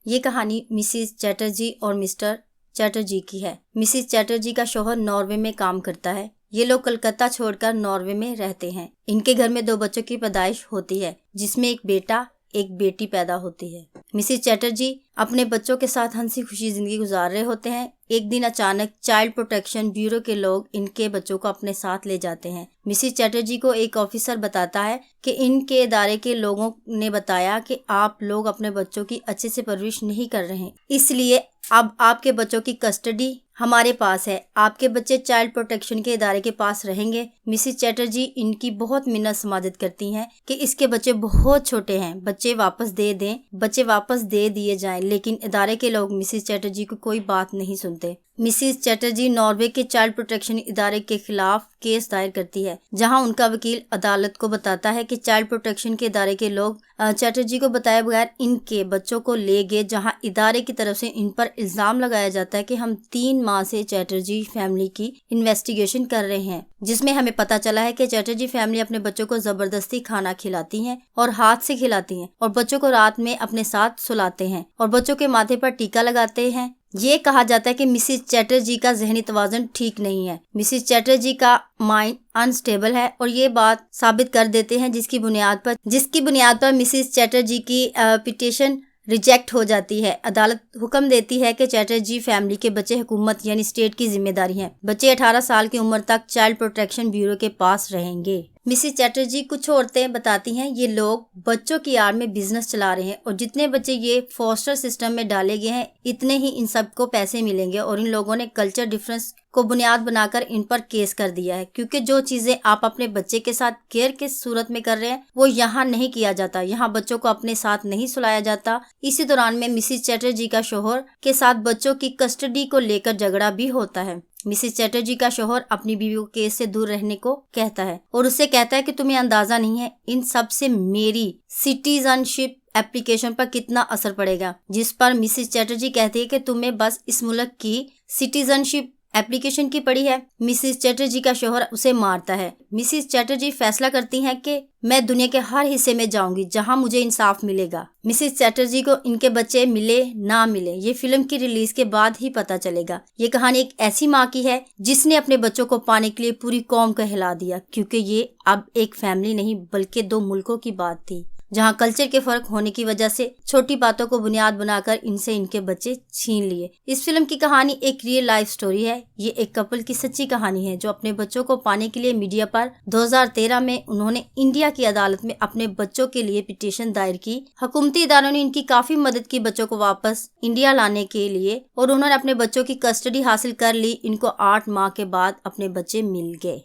ये कहानी मिसिस चैटर्जी और मिस्टर चैटर्जी की है। मिसिस चैटर्जी का शौहर नॉर्वे में काम करता है। ये लोग कलकत्ता छोड़कर नॉर्वे में रहते हैं। इनके घर में 2 बच्चों की पैदाइश होती है, जिसमें एक बेटा एक बेटी पैदा होती है। मिसिस चैटर्जी अपने बच्चों के साथ हंसी खुशी जिंदगी गुजार रहे होते हैं। एक दिन अचानक चाइल्ड प्रोटेक्शन ब्यूरो के लोग इनके बच्चों को अपने साथ ले जाते हैं। मिसिस चैटर्जी को एक ऑफिसर बताता है कि इनके इदारे के लोगों ने बताया कि आप लोग अपने बच्चों की अच्छे से परवरिश नहीं कर रहे हैं, इसलिए अब आपके बच्चों की कस्टडी हमारे पास है। आपके बच्चे चाइल्ड प्रोटेक्शन के इदारे के पास रहेंगे। मिसिस चैटर्जी इनकी बहुत मिन्नत समाजत करती हैं कि इसके बच्चे बहुत छोटे हैं, बच्चे वापस दे दें, बच्चे वापस दे दिए जाएं, लेकिन इदारे के लोग मिसिस चैटर्जी को कोई बात नहीं सुनते। मिसिस चैटर्जी नॉर्वे के चाइल्ड प्रोटेक्शन इदारे के खिलाफ केस दायर करती है, जहां उनका वकील अदालत को बताता है कि चाइल्ड प्रोटेक्शन के इदारे के लोग चैटर्जी को बताए बगैर इनके बच्चों को ले गए, जहां इदारे की तरफ से इन पर इल्जाम लगाया जाता है कि हम 3 माह से चैटर्जी फैमिली की इन्वेस्टिगेशन कर रहे हैं, जिसमें हमें पता चला है कि चैटर्जी फैमिली अपने बच्चों को जबरदस्ती खाना खिलाती हैं और हाथ से खिलाती हैं और बच्चों को रात में अपने साथ सुलाते हैं और बच्चों के माथे पर टीका लगाते हैं। ये कहा जाता है कि मिसिस चैटर्जी का ज़हनी तवाज़ुन ठीक नहीं है। मिसिस चैटर्जी का माइंड अनस्टेबल है और ये बात साबित कर देते हैं, जिसकी बुनियाद पर मिसिस चैटर्जी की पिटीशन रिजेक्ट हो जाती है। अदालत हुक्म देती है कि चैटर्जी फैमिली के बच्चे हुकूमत यानी स्टेट की जिम्मेदारी हैं। बच्चे 18 साल की उम्र तक चाइल्ड प्रोटेक्शन ब्यूरो के पास रहेंगे। मिसिस चैटर्जी कुछ औरतें बताती हैं ये लोग बच्चों की आड़ में बिजनेस चला रहे हैं और जितने बच्चे ये फॉस्टर सिस्टम में डाले गए हैं इतने ही इन सबको पैसे मिलेंगे और इन लोगों ने कल्चर डिफरेंस को बुनियाद बनाकर इन पर केस कर दिया है, क्योंकि जो चीजें आप अपने बच्चे के साथ केयर की सूरत में कर रहे हैं वो यहाँ नहीं किया जाता। यहाँ बच्चों को अपने साथ नहीं सुलाया जाता। इसी दौरान में मिसिस चैटर्जी का शौहर के साथ बच्चों की कस्टडी को लेकर झगड़ा भी होता है। मिसिस चैटर्जी का शौहर अपनी बीवी को केस से दूर रहने को कहता है और उससे कहता है कि तुम्हें अंदाजा नहीं है इन सब से मेरी सिटीजनशिप एप्लीकेशन पर कितना असर पड़ेगा। जिस पर मिसिस चैटर्जी कहती है कि तुम्हें बस इस मुल्क की सिटीजनशिप एप्लीकेशन की पड़ी है। मिसिस चैटर्जी का शौहर उसे मारता है। मिसिस चैटर्जी फैसला करती हैं कि मैं दुनिया के हर हिस्से में जाऊंगी जहां मुझे इंसाफ मिलेगा। मिसिस चैटर्जी को इनके बच्चे मिले ना मिले ये फिल्म की रिलीज के बाद ही पता चलेगा। ये कहानी एक ऐसी माँ की है जिसने अपने बच्चों को पाने के लिए पूरी कौम को हिला दिया, क्योंकि ये अब एक फैमिली नहीं बल्कि 2 मुल्कों की बात थी, जहां कल्चर के फर्क होने की वजह से छोटी बातों को बुनियाद बनाकर इनसे इनके बच्चे छीन लिए। इस फिल्म की कहानी एक रियल लाइफ स्टोरी है। ये एक कपल की सच्ची कहानी है जो अपने बच्चों को पाने के लिए मीडिया पर 2013 में उन्होंने इंडिया की अदालत में अपने बच्चों के लिए पिटीशन दायर की। हुकूमती इदारों ने इनकी काफी मदद की बच्चों को वापस इंडिया लाने के लिए और उन्होंने अपने बच्चों की कस्टडी हासिल कर ली। इनको 8 माह के बाद अपने बच्चे मिल गए।